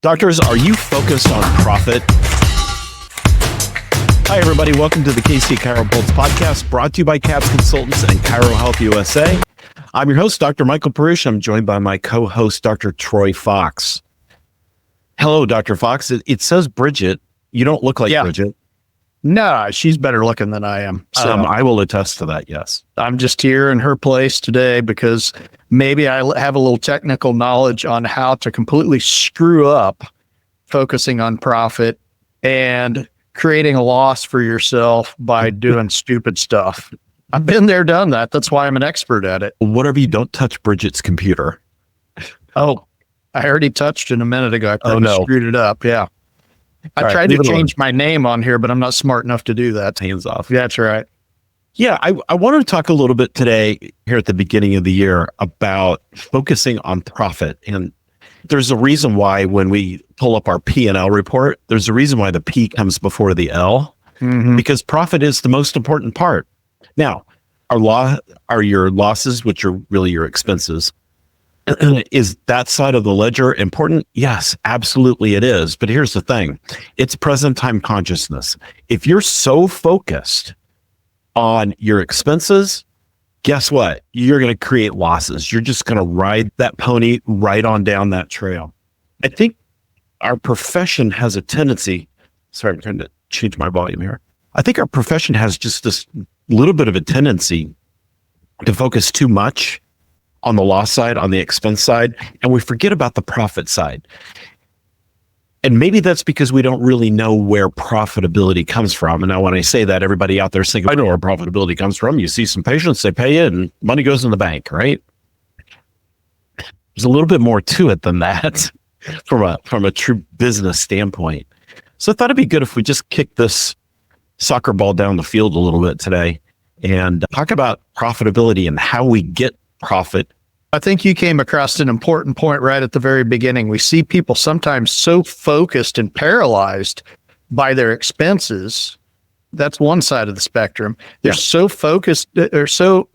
Doctors, are you focused on profit? Hi, everybody. Welcome to the KC CHIROpulse Podcast, brought to you by CAPS Consultants and Chiro Health USA. I'm your host, Dr. Michael Perusich. I'm joined by my co-host, Dr. Troy Fox. Hello, Dr. Fox. It says Bridget. You don't look like Bridget. No, she's better looking than I am. So I will attest to that, yes. I'm just here in her place today because maybe I have a little technical knowledge on how to completely screw up focusing on profit and creating a loss for yourself by doing stupid stuff. I've been there, done that. That's why I'm an expert at it. Whatever, you don't touch Bridget's computer. Oh, I already touched it a minute ago. I screwed it up. Yeah. I tried to change my name on here, but I'm not smart enough to do that. Hands off. That's right. Yeah, I wanted to talk a little bit today here at the beginning of the year about focusing on profit. And there's a reason why when we pull up our P&L report, there's a reason why the P comes before the L, because profit is the most important part. Now, are your losses, which are really your expenses, is that side of the ledger important? Yes, absolutely it is. But here's the thing. It's present time consciousness. If you're so focused on your expenses, guess what? You're going to create losses. You're just going to ride that pony right on down that trail. I think our profession has a tendency, sorry, I'm trying to change my volume here. I think our profession has just this little bit of a tendency to focus too much on the loss side, on the expense side, and we forget about the profit side. And maybe that's because we don't really know where profitability comes from. And now when I say that, everybody out there is thinking, I know where profitability comes from. You see some patients, they pay it, and money goes in the bank, right? There's a little bit more to it than that from a true business standpoint. So I thought it'd be good if we just kick this soccer ball down the field a little bit today and talk about profitability and how we get profit. I think you came across an important point right at the very beginning. We see people sometimes so focused and paralyzed by their expenses. That's one side of the spectrum. They're so focused or so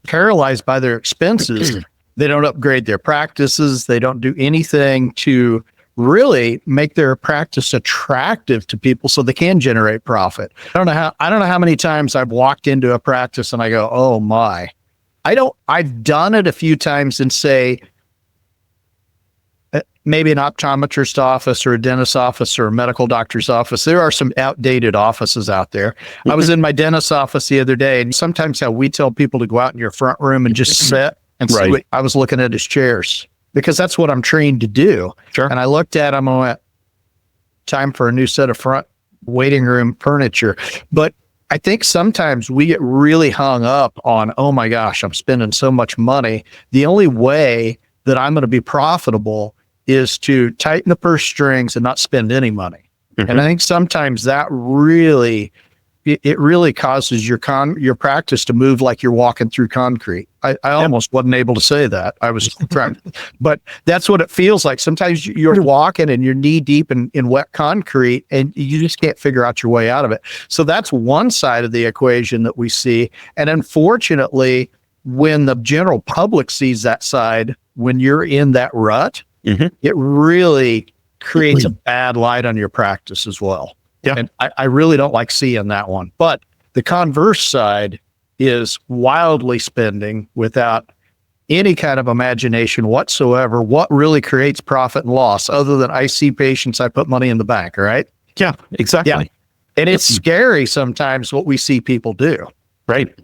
paralyzed by their expenses, they don't upgrade their practices. They don't do anything to really make their practice attractive to people so they can generate profit. I don't know how many times I've walked into a practice and I go, oh my. I've done it a few times and say, maybe an optometrist office or a dentist's office or a medical doctor's office. There are some outdated offices out there. I was in my dentist's office the other day, and sometimes how we tell people to go out in your front room and just sit and see. I was looking at his chairs because that's what I'm trained to do. Sure. And I looked at him and went, time for a new set of front waiting room furniture. But I think sometimes we get really hung up on, oh my gosh, I'm spending so much money. The only way that I'm going to be profitable is to tighten the purse strings and not spend any money. And I think sometimes that really causes your practice to move like you're walking through concrete. I almost wasn't able to say that. I was trying, but that's what it feels like. Sometimes you're walking and you're knee deep in wet concrete and you just can't figure out your way out of it. So that's one side of the equation that we see. And unfortunately, when the general public sees that side, when you're in that rut, it really creates a bad light on your practice as well. Yeah. And I really don't like seeing that one. But the converse side is wildly spending without any kind of imagination whatsoever. What really creates profit and loss other than I see patients, I put money in the bank, right? Yeah, exactly. Yeah. And it's scary sometimes what we see people do. Right.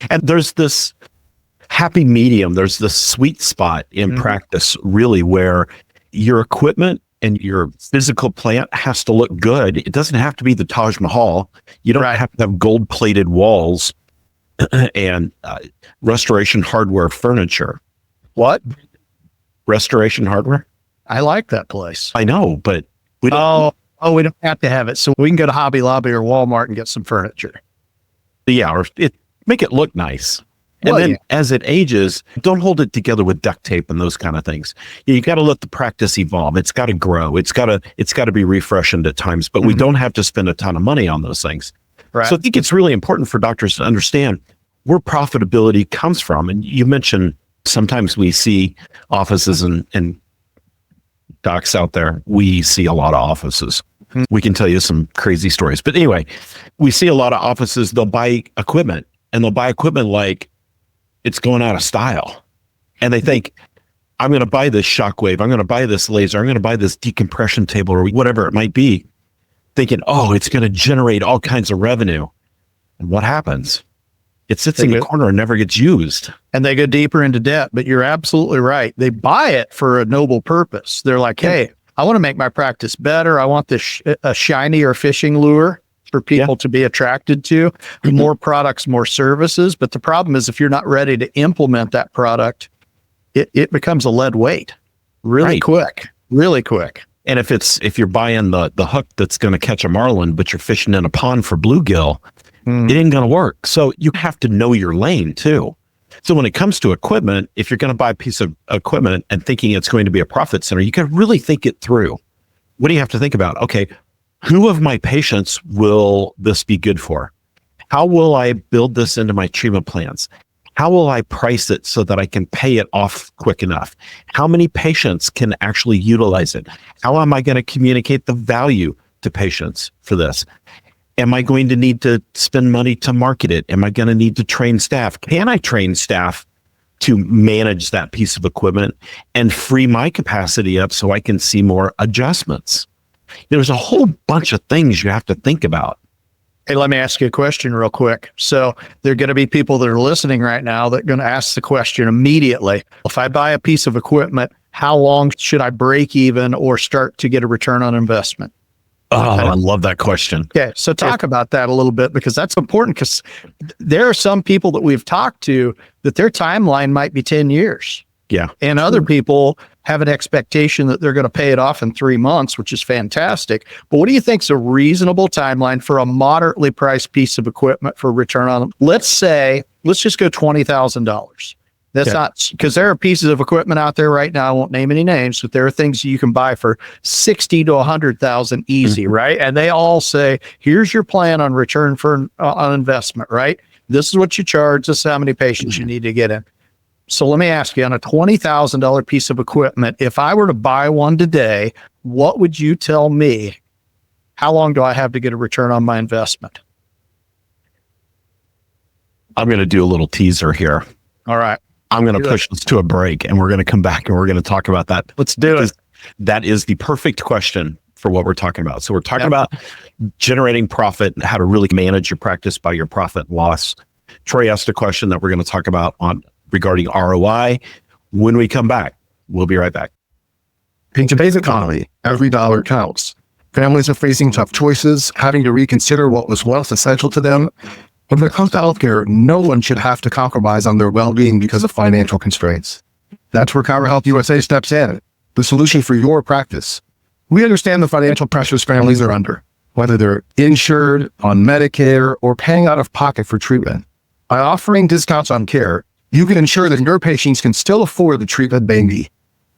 And there's this happy medium. There's this sweet spot in practice really where your equipment and your physical plant has to look good. It doesn't have to be the Taj Mahal. You don't have to have gold-plated walls and restoration hardware furniture. What? Restoration hardware? I like that place. I know, but we don't. We don't have to have it. So we can go to Hobby Lobby or Walmart and get some furniture. Yeah, or make it look nice. And then as it ages, don't hold it together with duct tape and those kind of things. You got to let the practice evolve. It's got to grow. It's got to be refreshed at times, but we don't have to spend a ton of money on those things. Right. So I think it's really important for doctors to understand where profitability comes from. And you mentioned sometimes we see offices and docs out there, we see a lot of offices. We can tell you some crazy stories. But anyway, we see a lot of offices, they'll buy equipment and they'll buy equipment like it's going out of style. And they think, I'm going to buy this shockwave, I'm going to buy this laser, I'm going to buy this decompression table or whatever it might be, thinking, oh, it's going to generate all kinds of revenue. And what happens? It sits in the corner and never gets used. And they go deeper into debt, but you're absolutely right. They buy it for a noble purpose. They're like, hey, I want to make my practice better. I want this a shinier fishing lure for people to be attracted to. More products, more services. But the problem is if you're not ready to implement that product, it becomes a lead weight really quick. And if you're buying the hook that's going to catch a marlin, but you're fishing in a pond for bluegill, it ain't going to work. So you have to know your lane too. So when it comes to equipment, if you're going to buy a piece of equipment and thinking it's going to be a profit center, you can really think it through. What do you have to think about? Okay, who of my patients will this be good for? How will I build this into my treatment plans? How will I price it so that I can pay it off quick enough? How many patients can actually utilize it? How am I going to communicate the value to patients for this? Am I going to need to spend money to market it? Am I going to need to train staff? Can I train staff to manage that piece of equipment and free my capacity up so I can see more adjustments? There's a whole bunch of things you have to think about. Hey, let me ask you a question real quick. So there are going to be people that are listening right now that are going to ask the question immediately. If I buy a piece of equipment, how long should I break even or start to get a return on investment? Oh, I love that question. Okay, so talk about that a little bit because that's important because there are some people that we've talked to that their timeline might be 10 years. Yeah. And other people have an expectation that they're going to pay it off in 3 months, which is fantastic. But what do you think is a reasonable timeline for a moderately priced piece of equipment for return on? Let's just go $20,000. That's not, because there are pieces of equipment out there right now, I won't name any names, but there are things you can buy for 60 to 100,000 easy, right? And they all say, here's your plan on return for on investment, right? This is what you charge, this is how many patients you need to get in. So let me ask you, on a $20,000 piece of equipment, if I were to buy one today, what would you tell me? How long do I have to get a return on my investment? I'm going to do a little teaser here. All right. I'm going to push us to a break and we're going to come back and we're going to talk about that. Let's do it. That is the perfect question for what we're talking about. So we're talking about generating profit and how to really manage your practice by your profit and loss. Troy asked a question that we're going to talk about regarding ROI. When we come back, we'll be right back. In today's economy, every dollar counts. Families are facing tough choices, having to reconsider what was once essential to them. When it comes to healthcare, no one should have to compromise on their well-being because of financial constraints. That's where ChiroHealth USA steps in, the solution for your practice. We understand the financial pressures families are under, whether they're insured, on Medicare, or paying out of pocket for treatment. By offering discounts on care, you can ensure that your patients can still afford the treatment they need.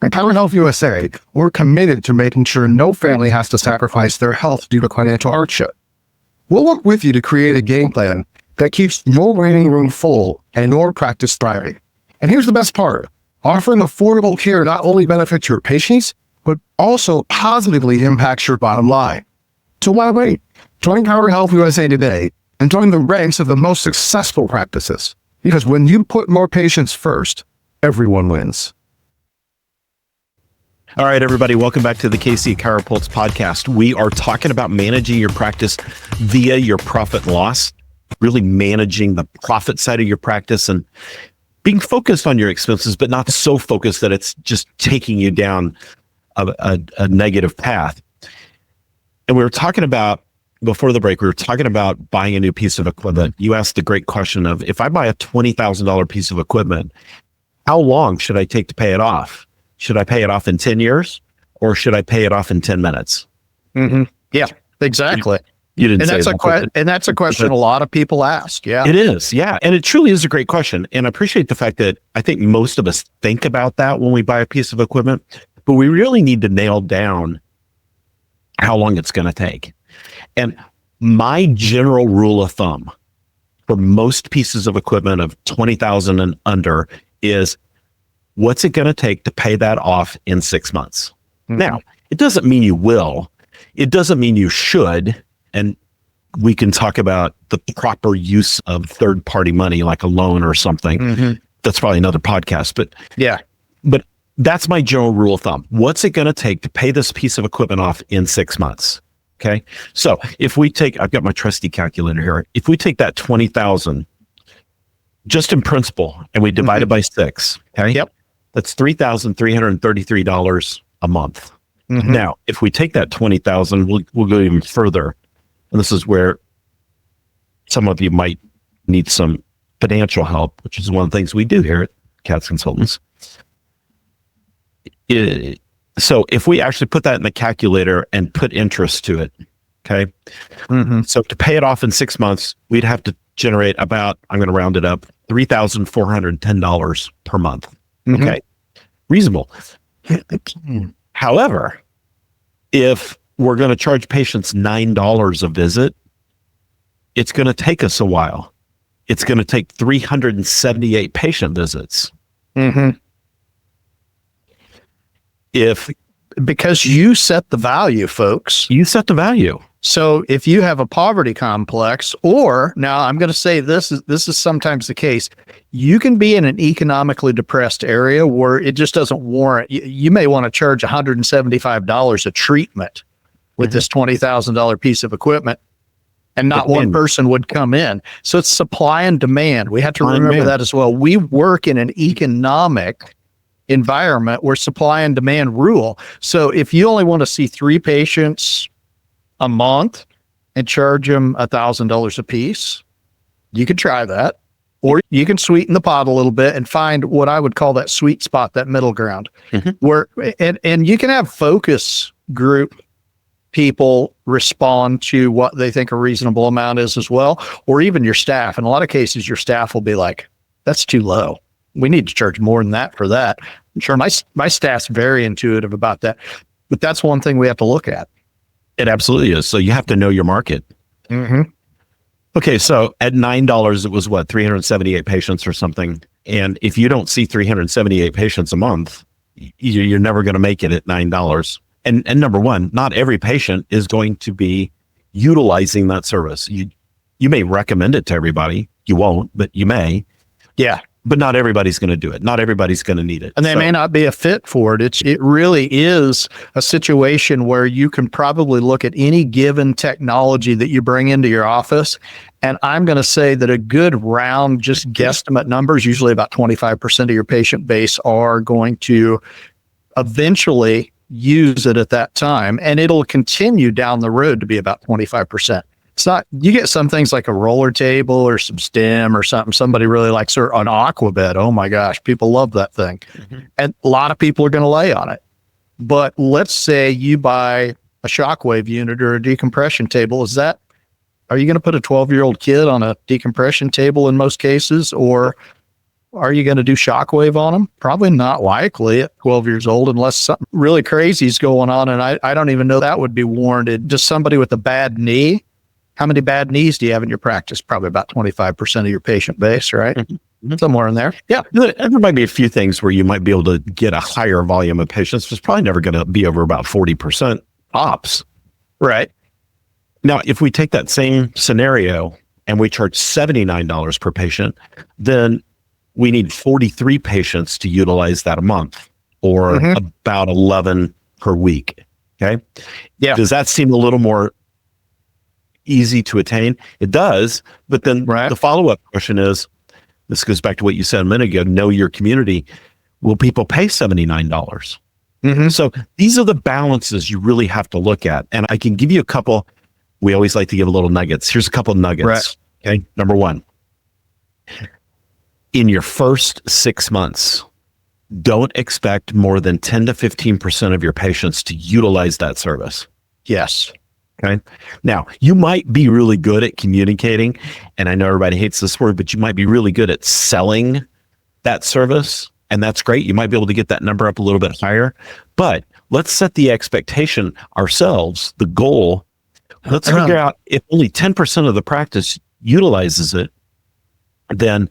At ChiroHealth USA, we're committed to making sure no family has to sacrifice their health due to financial hardship. We'll work with you to create a game plan that keeps your waiting room full and your practice thriving. And here's the best part. Offering affordable care not only benefits your patients, but also positively impacts your bottom line. So why wait? Join ChiroHealth USA today and join the ranks of the most successful practices. Because when you put more patients first, everyone wins. All right, everybody, welcome back to the KC CHIROpulse Podcast. We are talking about managing your practice via your profit and loss, really managing the profit side of your practice and being focused on your expenses, but not so focused that it's just taking you down a negative path. And we were talking about, before the break, we were talking about buying a new piece of equipment. You asked the great question of, if I buy a $20,000 piece of equipment, how long should I take to pay it off? Should I pay it off in 10 years or should I pay it off in 10 minutes? Mm-hmm. Yeah, exactly. You didn't and say that's that. And that's a question a lot of people ask. Yeah, it is. Yeah. And it truly is a great question. And I appreciate the fact that I think most of us think about that when we buy a piece of equipment, but we really need to nail down how long it's going to take. And my general rule of thumb for most pieces of equipment of 20,000 and under is, what's it going to take to pay that off in 6 months? Now, it doesn't mean you will. It doesn't mean you should. And we can talk about the proper use of third-party money, like a loan or something. That's probably another podcast. But that's my general rule of thumb. What's it going to take to pay this piece of equipment off in 6 months? Okay. So if we take, I've got my trusty calculator here. If we take that 20,000 just in principle and we divide it by 6, okay. Yep. That's $3,333 a month. Now, if we take that 20,000, we'll go even further. And this is where some of you might need some financial help, which is one of the things we do here at CATS Consultants. So if we actually put that in the calculator and put interest to it, okay? So to pay it off in 6 months, we'd have to generate about, I'm going to round it up, $3,410 per month. Okay. Reasonable. However, if we're going to charge patients $9 a visit, it's going to take us a while. It's going to take 378 patient visits. Because you set the value, folks. You set the value. So if you have a poverty complex, or now I'm going to say this is sometimes the case, you can be in an economically depressed area where it just doesn't warrant. You may want to charge $175 a treatment with this $20,000 piece of equipment, and not one person would come in. So it's supply and demand. We have to remember that as well. We work in an economic environment where supply and demand rule. So if you only want to see 3 patients a month and charge them $1,000 a piece, you could try that. Or you can sweeten the pot a little bit and find what I would call that sweet spot, that middle ground, where, and you can have focus group people respond to what they think a reasonable amount is as well, or even your staff. In a lot of cases, your staff will be like, that's too low. We need to charge more than that for that. I'm sure my staff's very intuitive about that, but that's one thing we have to look at. It absolutely is. So you have to know your market. Okay. So at $9, it was what, 378 patients or something. And if you don't see 378 patients a month, you're never going to make it at $9. And number one, not every patient is going to be utilizing that service. You may recommend it to everybody. You won't, but you may. Yeah. But not everybody's going to do it. Not everybody's going to need it. And they may not be a fit for it. It really is a situation where you can probably look at any given technology that you bring into your office. And I'm going to say that a good round, just guesstimate numbers, usually about 25% of your patient base are going to eventually use it at that time. And it'll continue down the road to be about 25%. It's not, you get some things like a roller table or some stem or something. Somebody really likes an aqua bed. Oh my gosh, people love that thing. And a lot of people are going to lay on it. But let's say you buy a shockwave unit or a decompression table. Are you going to put a 12-year-old kid on a decompression table in most cases? Or are you going to do shockwave on them? Probably not likely at 12 years old, unless something really crazy is going on. And I don't even know that would be warranted. Just somebody with a bad knee. How many bad knees do you have in your practice? Probably about 25% of your patient base, right? Somewhere in there. Yeah. There might be a few things where you might be able to get a higher volume of patients. It's probably never going to be over about 40% ops. Right. Now, if we take that same scenario and we charge $79 per patient, then we need 43 patients to utilize that a month, or about 11 per week. Okay. Yeah. Does that seem a little more easy to attain? It does. But then the follow-up question is, this goes back to what you said a minute ago, know your community. Will people pay $79? So these are the balances you really have to look at. And I can give you a couple. We always like to give a little nuggets. Here's a couple of nuggets. Okay. Number one, in your first 6 months, don't expect more than 10 to 15% of your patients to utilize that service. Yes. Okay. Now, you might be really good at communicating, and I know everybody hates this word, but you might be really good at selling that service, and that's great. You might be able to get that number up a little bit higher, but let's set the expectation ourselves, the goal. Let's figure out if only 10% of the practice utilizes it, then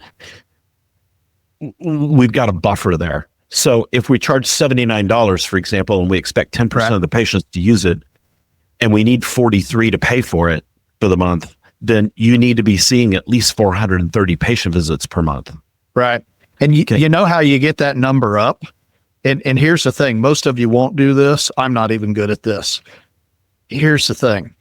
we've got a buffer there. So if we charge $79, for example, and we expect 10% of the patients to use it, and we need 43 to pay for it for the month, then you need to be seeing at least 430 patient visits per month. Right. And you know how you get that number up? And here's the thing. Most of you won't do this. I'm not even good at this. Here's the thing.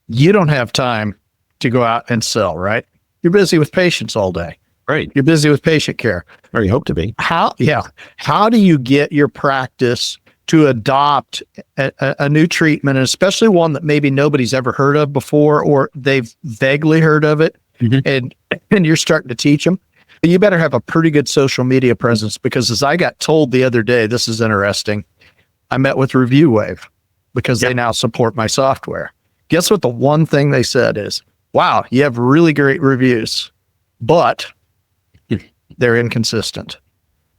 You don't have time to go out and sell, right? You're busy with patients all day. Right. You're busy with patient care. Or you hope to be. How do you get your practice to adopt a new treatment, and especially one that maybe nobody's ever heard of before, or they've vaguely heard of it, and you're starting to teach them? You better have a pretty good social media presence, because as I got told the other day, this is interesting, I met with ReviewWave because they now support my software. Guess what the one thing they said is, wow, you have really great reviews, but they're inconsistent.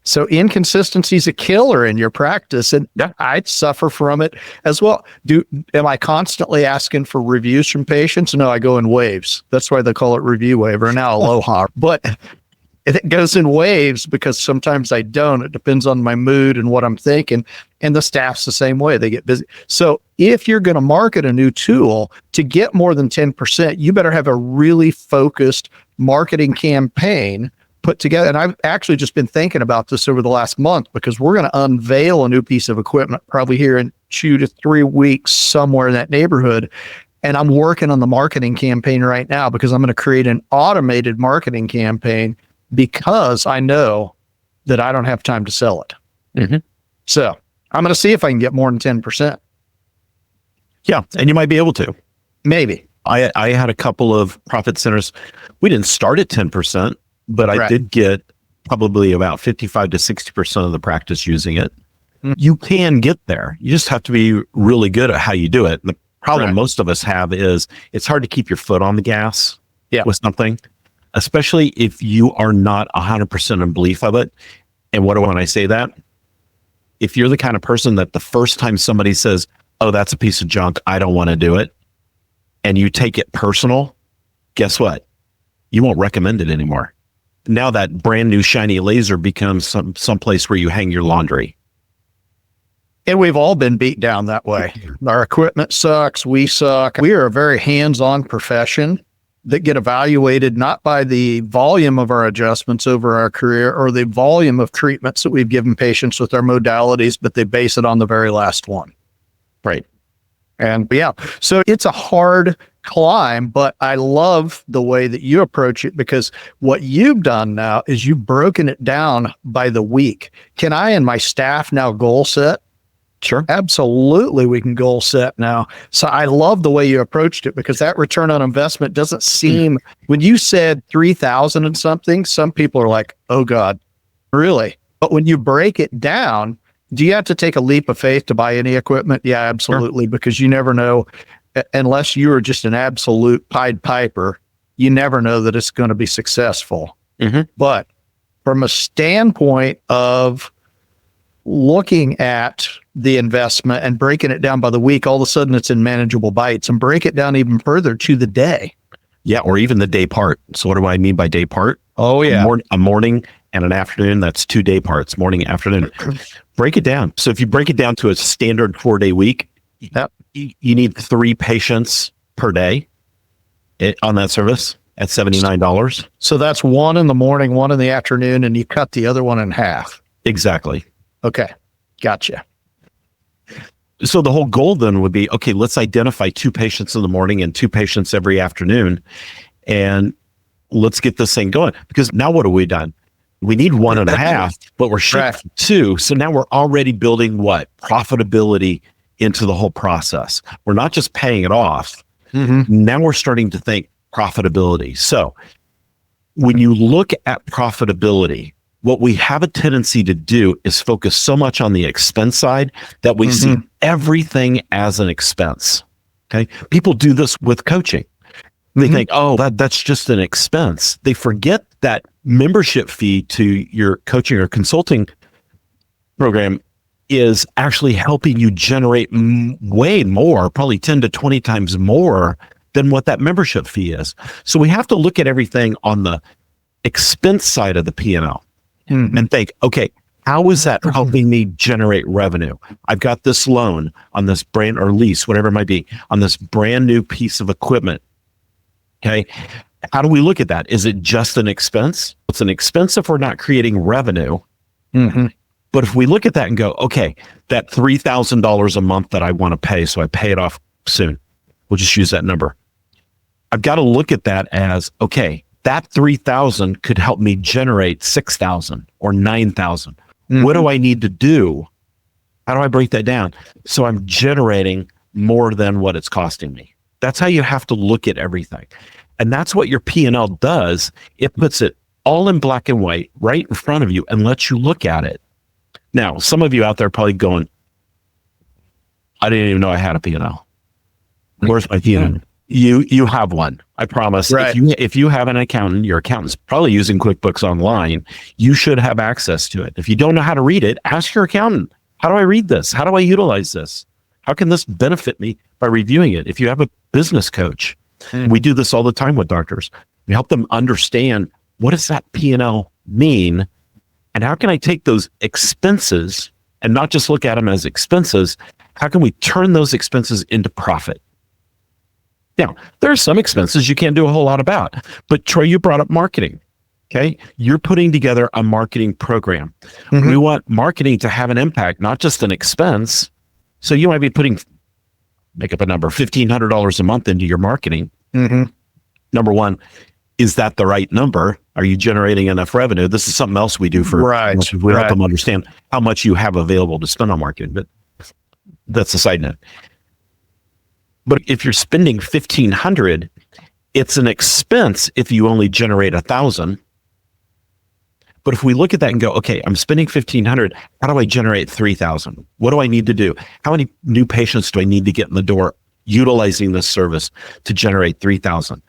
So inconsistency is a killer in your practice, and I suffer from it as well. Am I constantly asking for reviews from patients? No, I go in waves. That's why they call it ReviewWave, or now Aloha. But it goes in waves because sometimes I don't. It depends on my mood and what I'm thinking. And the staff's the same way. They get busy. So if you're going to market a new tool to get more than 10%, you better have a really focused marketing campaign put together. And I've actually just been thinking about this over the last month, because we're going to unveil a new piece of equipment probably here in 2 to 3 weeks, somewhere in that neighborhood. And I'm working on the marketing campaign right now, because I'm going to create an automated marketing campaign, because I know that I don't have time to sell it. So I'm going to see if I can get more than 10%. Yeah. And you might be able to. Maybe. I had a couple of profit centers. We didn't start at 10%, but I did get probably about 55 to 60% of the practice using it. You can get there. You just have to be really good at how you do it. And the problem most of us have is it's hard to keep your foot on the gas with something, especially if you are not 100% in belief of it. And what do I when I say that? If you're the kind of person that the first time somebody says, oh, that's a piece of junk, I don't want to do it, and you take it personal, guess what? You won't recommend it anymore. Now that brand new shiny laser becomes some place where you hang your laundry. And we've all been beat down that way. Our equipment sucks. We suck. We are a very hands-on profession that get evaluated not by the volume of our adjustments over our career or the volume of treatments that we've given patients with our modalities, but they base it on the very last one. Right. And so it's a hard climb, but I love the way that you approach it, because what you've done now is you've broken it down by the week. Can I and my staff now goal set? Sure. Absolutely. We can goal set now. So I love the way you approached it, because that return on investment doesn't seem, when you said 3,000 and something, some people are like, oh God, really? But when you break it down, do you have to take a leap of faith to buy any equipment? Yeah, absolutely. Sure. Because you never know, unless you are just an absolute Pied Piper, you never know that it's going to be successful. But from a standpoint of looking at the investment and breaking it down by the week, all of a sudden it's in manageable bites, and break it down even further to the day. Yeah, or even the day part. So what do I mean by day part? Oh, yeah. A morning and an afternoon, that's 2 day parts, morning, afternoon. Break it down. So if you break it down to a standard 4-day week, you need 3 patients per day on that service at $79. So that's 1 in the morning, 1 in the afternoon, and you cut the other one in half. Exactly. Okay. Gotcha. So the whole goal then would be, okay, let's identify 2 patients in the morning and 2 patients every afternoon, and let's get this thing going. Because now what have we done? We need 1.5, but we're shifting 2. So now we're already building what? Profitability into the whole process. We're not just paying it off. Now we're starting to think profitability. So when you look at profitability, what we have a tendency to do is focus so much on the expense side that we see everything as an expense. Okay. People do this with coaching. They think, oh, that's just an expense. They forget that membership fee to your coaching or consulting program is actually helping you generate way more, probably 10 to 20 times more than what that membership fee is. So we have to look at everything on the expense side of the P&L and think, okay, how is that helping me generate revenue? I've got this loan on this brand or lease, whatever it might be, on this brand new piece of equipment. Okay. How do we look at that? Is it just an expense? It's an expense if we're not creating revenue. Mm-hmm. But if we look at that and go, okay, that $3,000 a month that I want to pay, so I pay it off soon. We'll just use that number. I've got to look at that as, okay, that 3,000 could help me generate 6,000 or 9,000. Mm-hmm. What do I need to do? How do I break that down? So I'm generating more than what it's costing me. That's how you have to look at everything. And that's what your P&L does. It puts it all in black and white right in front of you and lets you look at it. Now, some of you out there are probably going, I didn't even know I had a P&L. Where's my P&L? You have one, I promise. Right. If you have an accountant, your accountant's probably using QuickBooks Online, you should have access to it. If you don't know how to read it, ask your accountant, how do I read this? How do I utilize this? How can this benefit me by reviewing it? If you have a business coach, we do this all the time with doctors. We help them understand, what does that P&L mean? And how can I take those expenses and not just look at them as expenses? How can we turn those expenses into profit? Now, there are some expenses you can't do a whole lot about, but Troy, you brought up marketing. Okay. You're putting together a marketing program. Mm-hmm. We want marketing to have an impact, not just an expense. So you might be putting, make up a number, $1,500 a month into your marketing. Mm-hmm. Number one, is that the right number? Are you generating enough revenue? This is something else we do for, we help them understand how much you have available to spend on marketing, but that's a side note. But if you're spending $1,500, it's an expense if you only generate $1,000. But if we look at that and go, okay, I'm spending $1,500, how do I generate $3,000? What do I need to do? How many new patients do I need to get in the door utilizing this service to generate $3,000?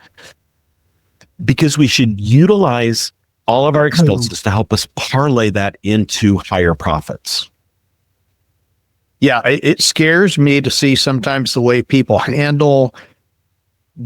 Because we should utilize all of our expenses to help us parlay that into higher profits. Yeah, it scares me to see sometimes the way people handle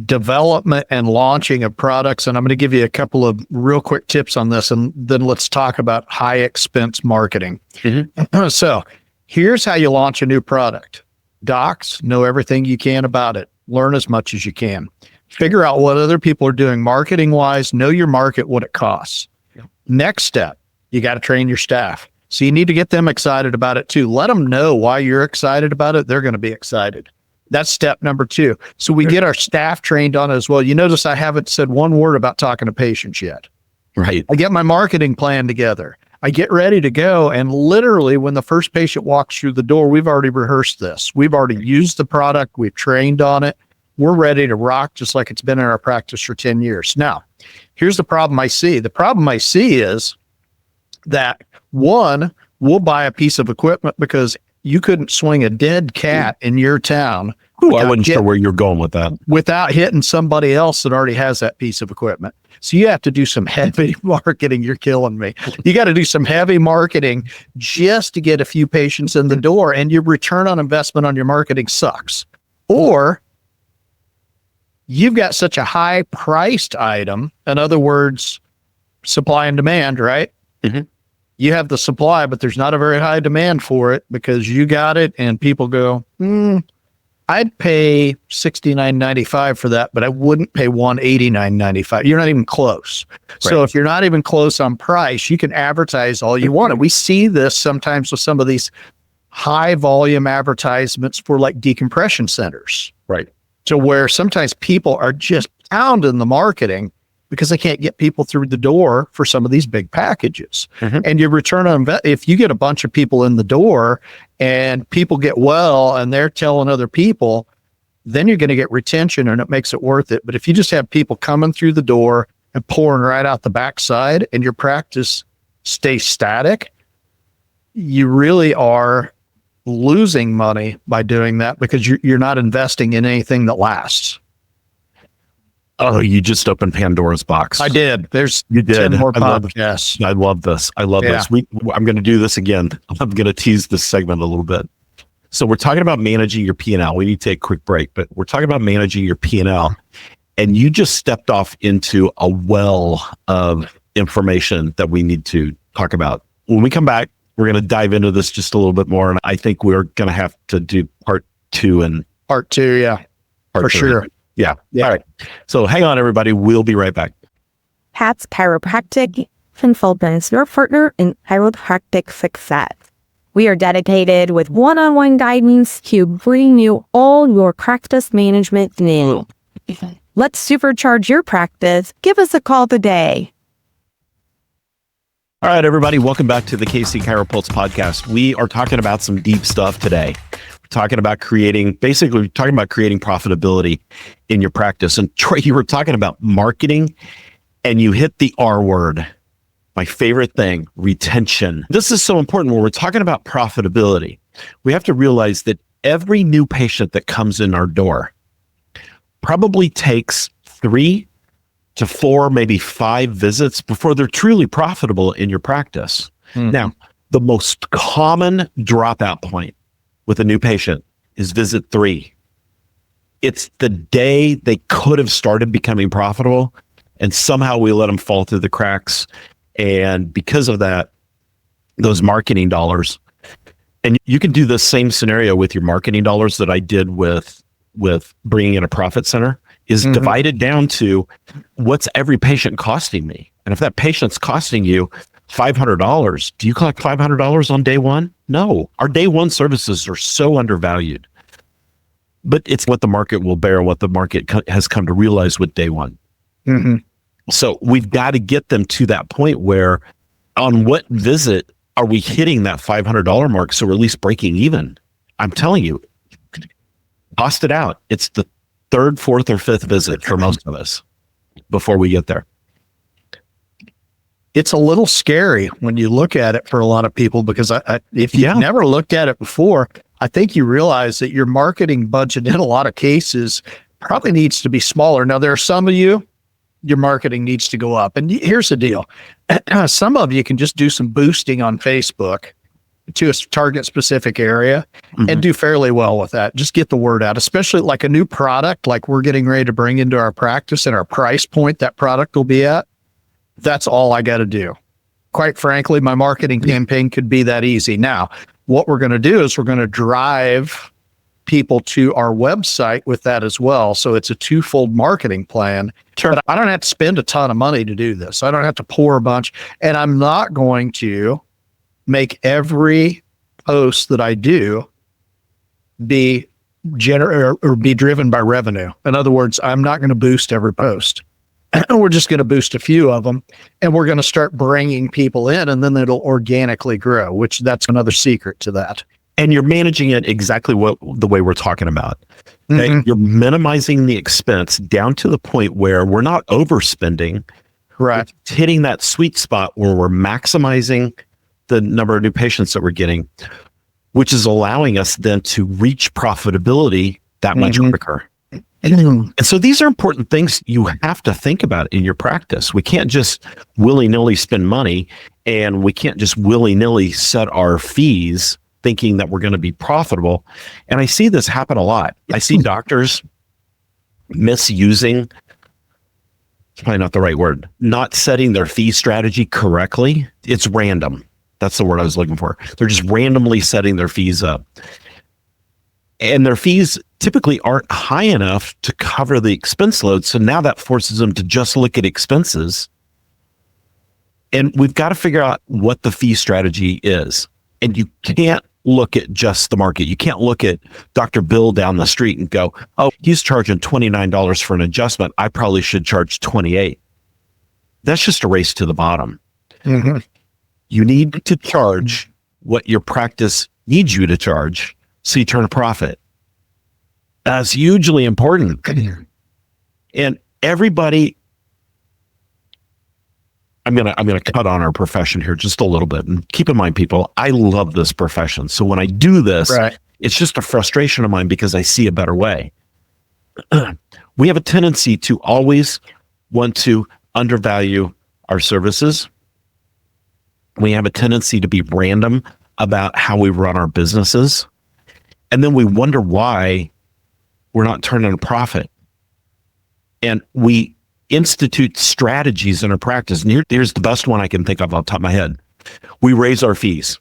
development and launching of products. And I'm going to give you a couple of real quick tips on this, and then let's talk about high expense marketing. Mm-hmm. So here's how you launch a new product. Docs, know everything you can about it. Learn as much as you can. Figure out what other people are doing marketing wise, know your market, what it costs. Yep. Next step, you got to train your staff. So you need to get them excited about it too. Let them know why you're excited about it. They're going to be excited. That's step number 2. So we get our staff trained on it as well. You notice I haven't said one word about talking to patients yet. Right. I get my marketing plan together. I get ready to go. And literally when the first patient walks through the door, we've already rehearsed this. We've already used the product. We've trained on it. We're ready to rock just like it's been in our practice for 10 years. Now, here's the problem I see. The problem I see is that, one, we'll buy a piece of equipment because you couldn't swing a dead cat in your town. I wasn't sure where you're going with that. Without hitting somebody else that already has that piece of equipment. So you have to do some heavy marketing. You're killing me. You got to do some heavy marketing just to get a few patients in the door, and your return on investment on your marketing sucks. Or you've got such a high priced item. In other words, supply and demand, right? Mm-hmm. You have the supply, but there's not a very high demand for it because you got it and people go, I'd pay $69.95 for that, but I wouldn't pay $189.95. You're not even close. Right. So if you're not even close on price, you can advertise all you want. And we see this sometimes with some of these high volume advertisements for like decompression centers. Right. To where sometimes people are just pounding the marketing because they can't get people through the door for some of these big packages. Mm-hmm. And your return on if you get a bunch of people in the door and people get well and they're telling other people, then you're going to get retention and it makes it worth it. But if you just have people coming through the door and pouring right out the backside and your practice stays static, you really are losing money by doing that because you're not investing in anything that lasts. Oh, you just opened Pandora's box. I did. You did. 10 more podcasts. I love this. This. I'm going to do this again. I'm going to tease this segment a little bit. So we're talking about managing your P&L. We need to take a quick break, but we're talking about managing your P&L. And you just stepped off into a well of information that we need to talk about. When we come back, We're going to dive into this just a little bit more. And I think we're going to have to do part 2 and Part 2. Yeah, part for 3. sure. Yeah. Yeah. All right. So hang on, everybody. We'll be right back. Pat's Chiropractic Consultants, your partner in chiropractic success. We are dedicated with one-on-one guidance to bring you all your practice management needs. Let's supercharge your practice. Give us a call today. All right, everybody. Welcome back to the KC CHIROpulse Podcast. We are talking about some deep stuff today. We're talking about creating profitability in your practice. And Troy, you were talking about marketing and you hit the R word. My favorite thing, retention. This is so important when we're talking about profitability. We have to realize that every new patient that comes in our door probably takes 3 to 4, maybe 5 visits before they're truly profitable in your practice. Mm-hmm. Now, the most common dropout point with a new patient is visit 3. It's the day they could have started becoming profitable, and somehow we let them fall through the cracks. And because of that, those marketing dollars, and you can do the same scenario with your marketing dollars that I did with bringing in a profit center, is divided down to what's every patient costing me. And if that patient's costing you $500, do you collect $500 on day one? No, our day one services are so undervalued, but it's what the market will bear, what the market has come to realize with day one. Mm-hmm. So we've got to get them to that point where on what visit are we hitting that $500 mark? So we're at least breaking even. I'm telling you, cost it out. It's the 3rd, 4th, or 5th visit for most of us before we get there. It's a little scary when you look at it for a lot of people, because if you've never looked at it before, I think you realize that your marketing budget in a lot of cases probably needs to be smaller. Now, there are some of you, your marketing needs to go up. And here's the deal. Some of you can just do some boosting on Facebook to a target specific area and do fairly well with that. Just get the word out, especially like a new product, like we're getting ready to bring into our practice and our price point that product will be at. That's all I got to do. Quite frankly, my marketing campaign could be that easy. Now, what we're going to do is we're going to drive people to our website with that as well. So it's a twofold marketing plan. Sure. But I don't have to spend a ton of money to do this. I don't have to pour a bunch. And I'm not going to make every post that I do be be driven by revenue. In other words, I'm not going to boost every post. We're just going to boost a few of them, and we're going to start bringing people in, and then it'll organically grow, which that's another secret to that. And you're managing it exactly the way we're talking about. Okay? You're minimizing the expense down to the point where we're not overspending. Right. It's hitting that sweet spot where we're maximizing the number of new patients that we're getting, which is allowing us then to reach profitability that much quicker. And so these are important things you have to think about in your practice. We can't just willy-nilly spend money, and we can't just willy-nilly set our fees thinking that we're going to be profitable. And I see this happen a lot. I see doctors misusing, it's probably not the right word, not setting their fee strategy correctly. It's random. That's the word I was looking for. They're just randomly setting their fees up. And their fees typically aren't high enough to cover the expense load. So now that forces them to just look at expenses. And we've got to figure out what the fee strategy is. And you can't look at just the market. You can't look at Dr. Bill down the street and go, oh, he's charging $29 for an adjustment. I probably should charge $28. That's just a race to the bottom. You need to charge what your practice needs you to charge so you turn a profit. That's hugely important. And everybody, I'm gonna cut on our profession here just a little bit. And keep in mind, people, I love this profession. So when I do this, it's just a frustration of mine because I see a better way. We have a tendency to always want to undervalue our services. We have a tendency to be random about how we run our businesses. And then we wonder why we're not turning a profit. And we institute strategies in our practice. And here's the best one I can think of off the top of my head. We raise our fees.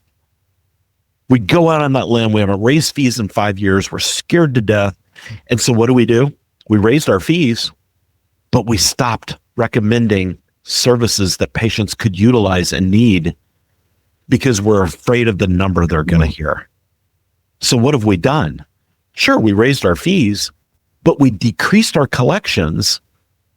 We go out on that limb. We haven't raised fees in 5 years. We're scared to death. And so what do? We raised our fees, but we stopped recommending services that patients could utilize and need because we're afraid of the number they're going to hear. So what have we done? Sure, we raised our fees, but we decreased our collections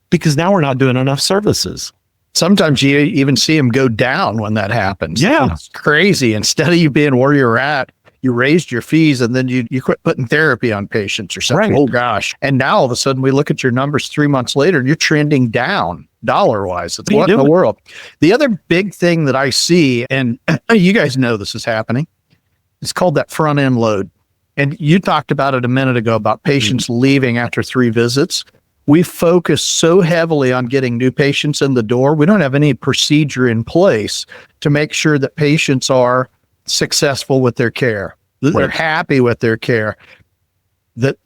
because now we're not doing enough services. Sometimes you even see them go down when that happens. Yeah. It's crazy. Instead of you being where you're at, you raised your fees and then you quit putting therapy on patients or something. Right. Oh gosh. And now all of a sudden we look at your numbers 3 months later and you're trending down dollar-wise. It's what in the world? The other big thing that I see, and you guys know this is happening, it's called that front end load. And you talked about it a minute ago about patients leaving after 3 visits. We focus so heavily on getting new patients in the door. We don't have any procedure in place to make sure that patients are successful with their care, that they're happy with their care, that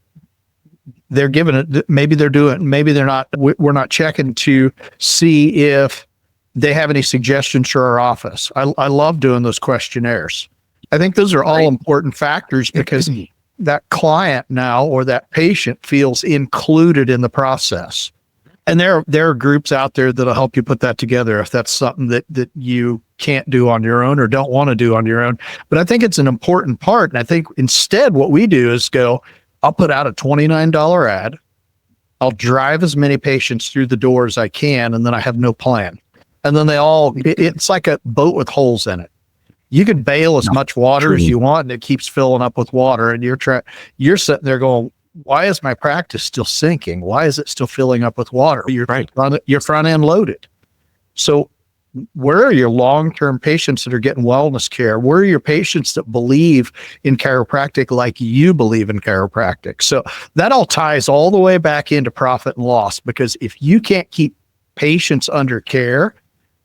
they're giving it, maybe they're doing, maybe they're not, we're not checking to see if they have any suggestions for our office. I love doing those questionnaires. I think those are all important factors because that client now or that patient feels included in the process. And there are groups out there that'll help you put that together if that's something that you can't do on your own or don't want to do on your own. But I think it's an important part. And I think instead what we do is go, I'll put out a $29 ad. I'll drive as many patients through the door as I can. And then I have no plan. And then it's like a boat with holes in it. You can bail as much water as you want and it keeps filling up with water. And you're sitting there going, why is my practice still sinking? Why is it still filling up with water? You're front end loaded. So where are your long-term patients that are getting wellness care? Where are your patients that believe in chiropractic like you believe in chiropractic? So that all ties all the way back into profit and loss, because if you can't keep patients under care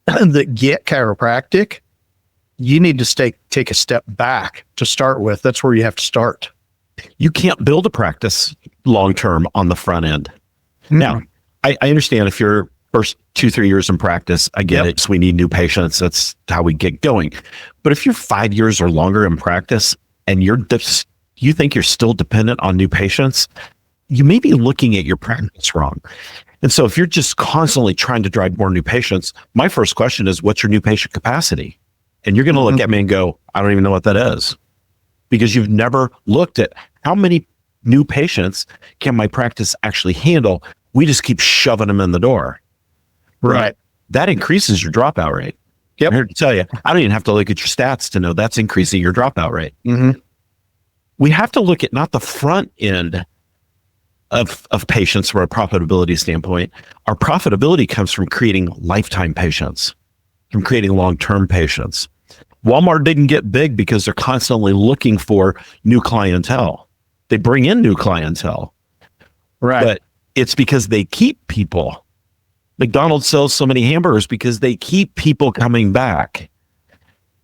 that get chiropractic, you need to take a step back to start with. That's where you have to start. You can't build a practice long-term on the front end. Now, I understand if you're first 2-3 years in practice, I get it. So we need new patients. That's how we get going. But if you're 5 years or longer in practice and you think you're still dependent on new patients, you may be looking at your practice wrong. And so if you're just constantly trying to drive more new patients, my first question is, what's your new patient capacity? And you're going to look at me and go, I don't even know what that is, because you've never looked at how many new patients can my practice actually handle. We just keep shoving them in the door. Right. That increases your dropout rate. I'm here to tell you, I don't even have to look at your stats to know that's increasing your dropout rate. We have to look at not the front end of patients from a profitability standpoint. Our profitability comes from creating lifetime patients, from creating long-term patients. Walmart didn't get big because they're constantly looking for new clientele. They bring in new clientele. But it's because they keep people. McDonald's sells so many hamburgers because they keep people coming back.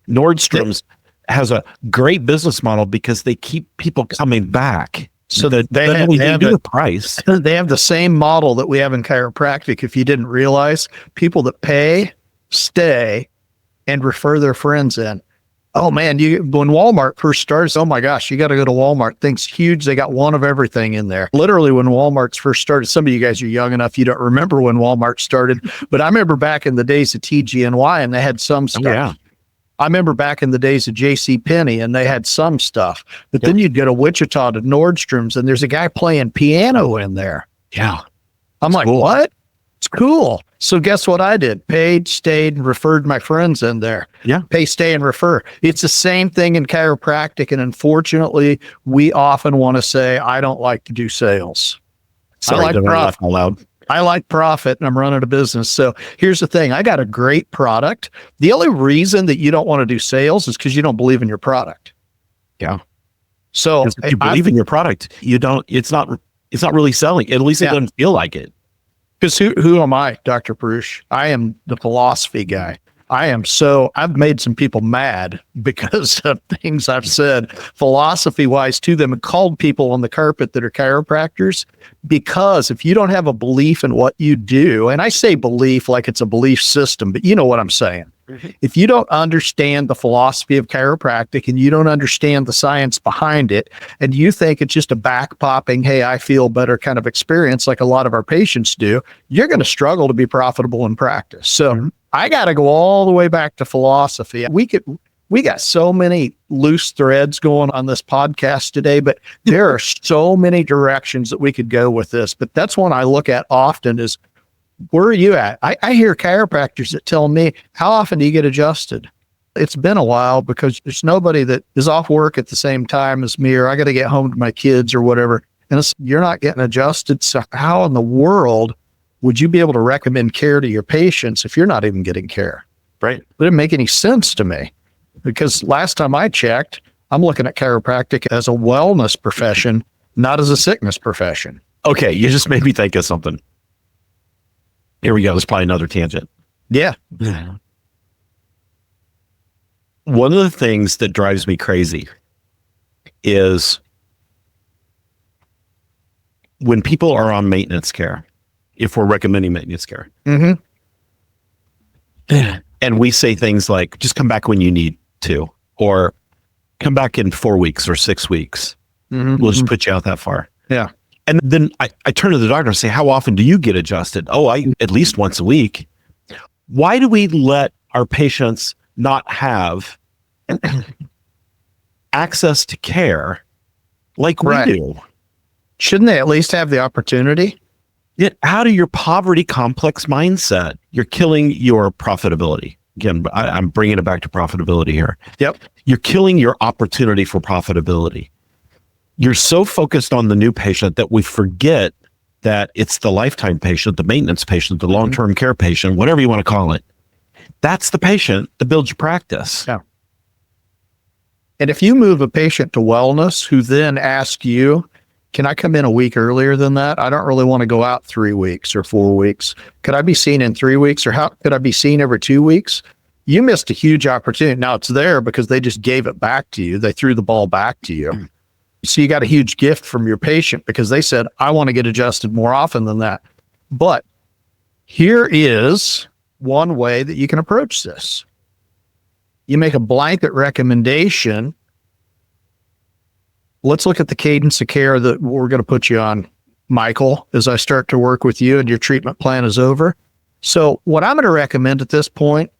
Nordstrom's has a great business model because they keep people coming back. So that they have the price. They have the same model that we have in chiropractic. If you didn't realize, people that pay, stay, and refer their friends in. Oh man, when Walmart first started, oh my gosh, you got to go to Walmart. Things huge. They got one of everything in there. Literally when Walmart's first started, some of you guys are young enough, you don't remember when Walmart started, but I remember back in the days of TGNY and they had some stuff. Yeah. I remember back in the days of JCPenney and they had some stuff, but then you'd go to Wichita to Nordstrom's and there's a guy playing piano in there. Yeah. I'm like, what? It's cool. So guess what I did? Paid, stayed, and referred my friends in there. Yeah. Pay, stay, and refer. It's the same thing in chiropractic. And unfortunately, we often want to say, I don't like to do sales. I like profit. I like profit and I'm running a business. So here's the thing. I got a great product. The only reason that you don't want to do sales is because you don't believe in your product. Yeah. So if you believe in your product, it's not really selling. At least it doesn't feel like it. Because who am I, Dr. Perusich? I am the philosophy guy. I've made some people mad because of things I've said philosophy-wise to them and called people on the carpet that are chiropractors, because if you don't have a belief in what you do, and I say belief like it's a belief system, but you know what I'm saying. If you don't understand the philosophy of chiropractic and you don't understand the science behind it, and you think it's just a back popping, hey, I feel better kind of experience like a lot of our patients do, you're going to struggle to be profitable in practice. So I got to go all the way back to philosophy. We got so many loose threads going on this podcast today, but there are so many directions that we could go with this. But that's one I look at often is, where are you at? I hear chiropractors that tell me, how often do you get adjusted? It's been a while because there's nobody that is off work at the same time as me, or I got to get home to my kids or whatever. And you're not getting adjusted. So how in the world would you be able to recommend care to your patients if you're not even getting care? Right. It didn't make any sense to me. Because last time I checked, I'm looking at chiropractic as a wellness profession, not as a sickness profession. Okay, you just made me think of something. Here we go. There's probably another tangent. Yeah. One of the things that drives me crazy is when people are on maintenance care, if we're recommending maintenance care, and we say things like, just come back when you need to, or come back in 4 weeks or 6 weeks. We'll just put you out that far. Yeah. And then I turn to the doctor and say, how often do you get adjusted? Oh, at least once a week. Why do we let our patients not have access to care like we do? Shouldn't they at least have the opportunity? Get out of your poverty complex mindset. You're killing your profitability. Again, I'm bringing it back to profitability here. Yep. You're killing your opportunity for profitability. You're so focused on the new patient that we forget that it's the lifetime patient, the maintenance patient, the long-term care patient, whatever you want to call it. That's the patient that builds your practice. Yeah. And if you move a patient to wellness who then asks you, can I come in a week earlier than that? I don't really want to go out 3 weeks or 4 weeks. Could I be seen in 3 weeks, or how could I be seen every 2 weeks? You missed a huge opportunity. Now it's there because they just gave it back to you. They threw the ball back to you. So you got a huge gift from your patient because they said, I want to get adjusted more often than that. But here is one way that you can approach this. You make a blanket recommendation. Let's look at the cadence of care that we're going to put you on, Michael, as I start to work with you and your treatment plan is over. So what I'm going to recommend at this point,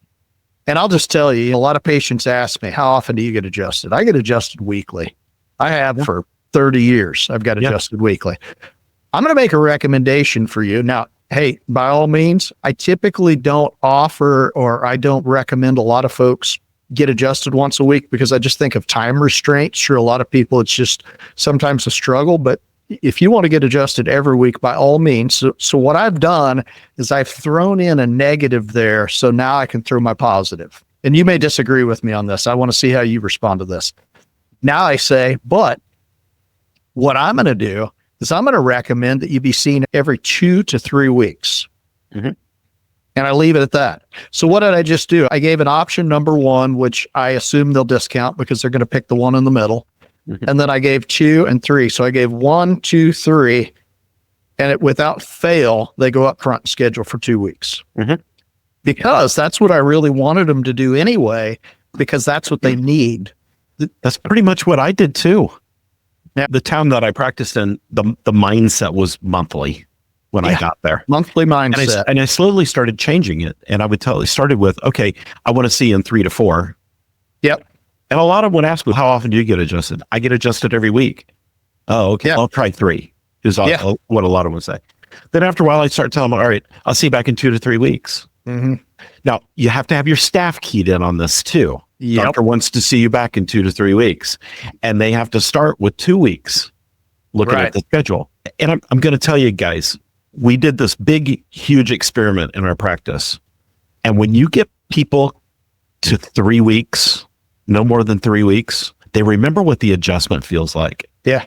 and I'll just tell you, a lot of patients ask me, how often do you get adjusted? I get adjusted weekly. I have for 30 years. I've got adjusted weekly. I'm going to make a recommendation for you. Now, hey, by all means, I typically don't offer, or I don't recommend a lot of folks get adjusted once a week because I just think of time restraints. Sure, a lot of people, it's just sometimes a struggle, but if you want to get adjusted every week, by all means. So what I've done is I've thrown in a negative there. So now I can throw my positive. And you may disagree with me on this. I want to see how you respond to this. Now I say, but what I'm going to do is I'm going to recommend that you be seen every 2 to 3 weeks. And I leave it at that. So what did I just do? I gave an option number 1, which I assume they'll discount because they're going to pick the one in the middle. And then I gave 2 and 3. So I gave 1, 2, 3, and without fail, they go up front and schedule for 2 weeks. Because that's what I really wanted them to do anyway, because that's what they need. That's pretty much what I did too. Yeah. The town that I practiced in, the mindset was monthly when I got there. Monthly mindset. And I slowly started changing it. And I would tell, it started with, okay, I want to see you in 3 to 4. Yep. And a lot of them would ask me, how often do you get adjusted? I get adjusted every week. Oh, okay. I'll try 3 is what a lot of them would say. Then after a while, I'd start telling them, all right, I'll see you back in 2 to 3 weeks. Now, you have to have your staff keyed in on this too. Doctor wants to see you back in 2 to 3 weeks. And they have to start with 2 weeks looking at the schedule. And I'm going to tell you guys, we did this big, huge experiment in our practice. And when you get people to 3 weeks, no more than 3 weeks, they remember what the adjustment feels like. Yeah.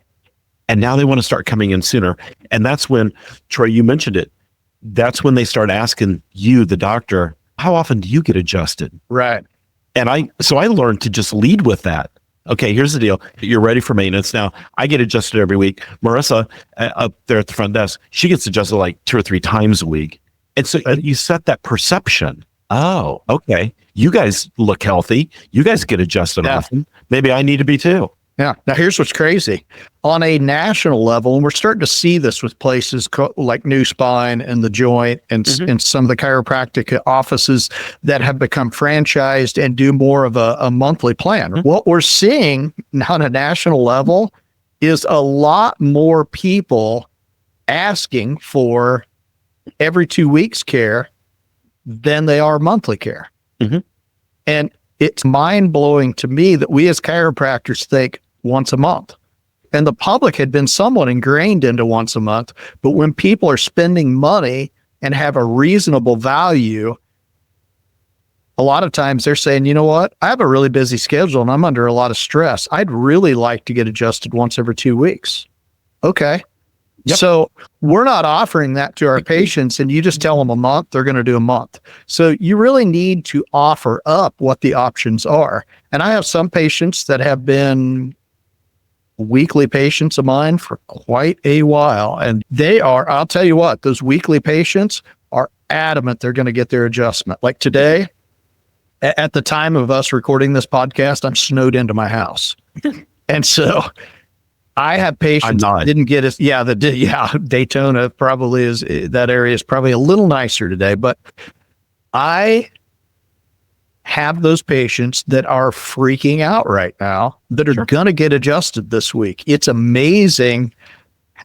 And now they want to start coming in sooner. And that's when, Troy, you mentioned it. That's when they start asking you, the doctor, how often do you get adjusted? Right. And I learned to just lead with that. Okay, here's the deal. You're ready for maintenance. Now, I get adjusted every week. Marissa, up there at the front desk, she gets adjusted like 2 or 3 times a week. And so you set that perception. Oh, okay. You guys look healthy. You guys get adjusted Yeah. often. Maybe I need to be too. Yeah. Now, here's what's crazy. On a national level, and we're starting to see this with places like New Spine and The Joint and some of the chiropractic offices that have become franchised and do more of a monthly plan. What we're seeing on a national level is a lot more people asking for every 2 weeks care than they are monthly care. And it's mind-blowing to me that we as chiropractors think once a month. And the public had been somewhat ingrained into once a month, but when people are spending money and have a reasonable value, a lot of times they're saying, you know what, I have a really busy schedule and I'm under a lot of stress. I'd really like to get adjusted once every 2 weeks. Okay. Yep. So we're not offering that to our patients, and you just tell them a month, they're going to do a month. So you really need to offer up what the options are. And I have some patients that have been weekly patients of mine for quite a while. And they are, I'll tell you what, those weekly patients are adamant they're going to get their adjustment. Like today, at the time of us recording this podcast, I'm snowed into my house. And so I have patients that didn't get us. Yeah, Daytona probably is, that area is probably a little nicer today, but I have those patients that are freaking out right now that are going to get adjusted this week. It's amazing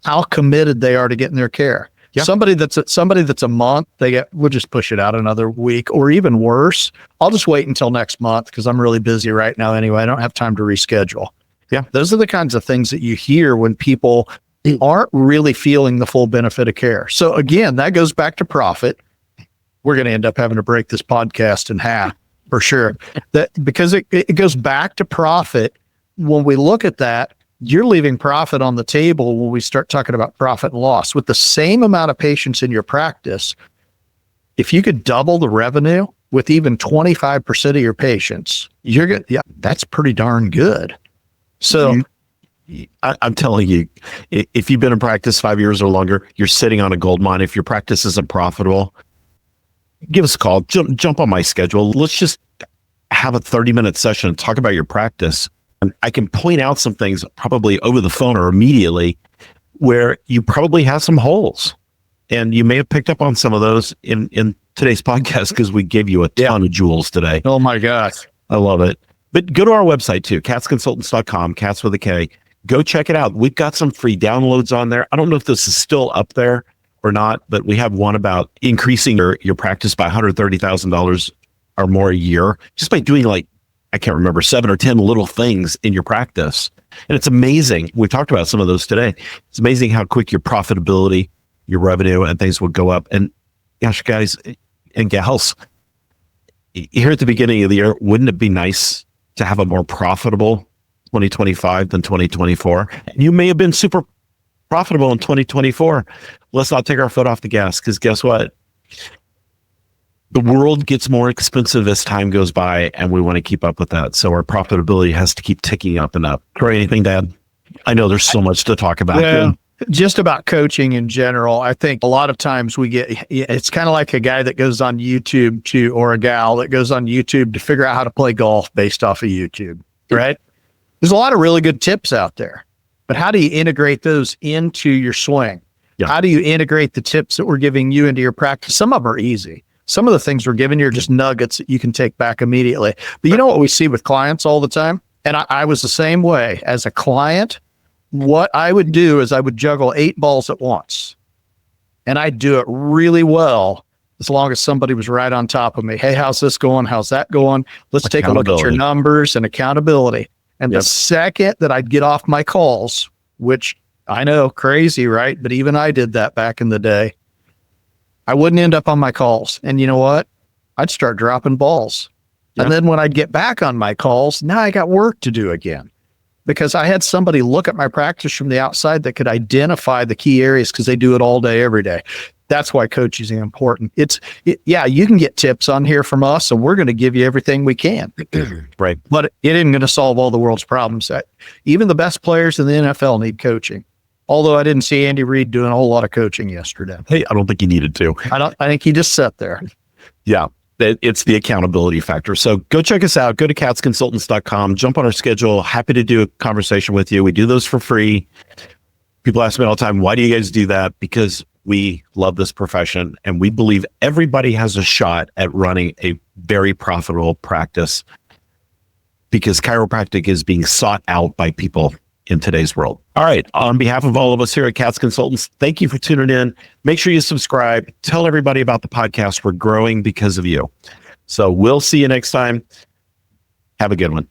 how committed they are to getting their care. Yeah. Somebody that's a month, we'll just push it out another week, or even worse, I'll just wait until next month because I'm really busy right now anyway. I don't have time to reschedule. Yeah. Those are the kinds of things that you hear when people aren't really feeling the full benefit of care. So again, that goes back to profit. We're going to end up having to break this podcast in half for sure. Because it goes back to profit. When we look at that, you're leaving profit on the table when we start talking about profit and loss. With the same amount of patients in your practice, if you could double the revenue with even 25% of your patients, that's pretty darn good. So I'm telling you, if you've been in practice 5 years or longer, you're sitting on a gold mine. If your practice isn't profitable, give us a call. Jump on my schedule. Let's just have a 30-minute session and talk about your practice. And I can point out some things probably over the phone or immediately where you probably have some holes. And you may have picked up on some of those in today's podcast because we gave you a ton of jewels today. Oh my gosh. I love it. But go to our website too, katzconsultants.com, Katz with a K. Go check it out. We've got some free downloads on there. I don't know if this is still up there or not, but we have one about increasing your practice by $130,000 or more a year just by doing I can't remember, 7 or 10 little things in your practice. And it's amazing. We talked about some of those today. It's amazing how quick your profitability, your revenue and things will go up. And gosh, guys and gals, here at the beginning of the year, wouldn't it be nice to have a more profitable 2025 than 2024? You may have been super profitable in 2024. Let's not take our foot off the gas, because guess what? The world gets more expensive as time goes by, and we want to keep up with that. So our profitability has to keep ticking up and up. Corey, anything to add? I know there's so much to talk about. Yeah. Just about coaching in general, I think a lot of times it's kind of like a guy that goes on YouTube or a gal that goes on YouTube to figure out how to play golf based off of YouTube, right? There's a lot of really good tips out there, but how do you integrate those into your swing? Yeah. How do you integrate the tips that we're giving you into your practice? Some of them are easy. Some of the things we're giving you are just nuggets that you can take back immediately. But you know what we see with clients all the time? And I was the same way as a client. What I would do is I would juggle 8 balls at once, and I'd do it really well as long as somebody was right on top of me. Hey, how's this going? How's that going? Let's take a look at your numbers and accountability. And the second that I'd get off my calls, which I know, crazy, right? But even I did that back in the day. I wouldn't end up on my calls. And you know what? I'd start dropping balls. Yep. And then when I'd get back on my calls, now I got work to do again. Because I had somebody look at my practice from the outside that could identify the key areas, because they do it all day, every day. That's why coaching is important. You can get tips on here from us, and we're going to give you everything we can. Right. But it isn't going to solve all the world's problems. Even the best players in the NFL need coaching. Although I didn't see Andy Reid doing a whole lot of coaching yesterday. Hey, I don't think he needed to. I think he just sat there. Yeah. It's the accountability factor. So go check us out. Go to katzconsultants.com, jump on our schedule. Happy to do a conversation with you. We do those for free. People ask me all the time, why do you guys do that? Because we love this profession and we believe everybody has a shot at running a very profitable practice, because chiropractic is being sought out by people in today's world. All right. On behalf of all of us here at Katz Consultants, thank you for tuning in. Make sure you subscribe. Tell everybody about the podcast. We're growing because of you. So we'll see you next time. Have a good one.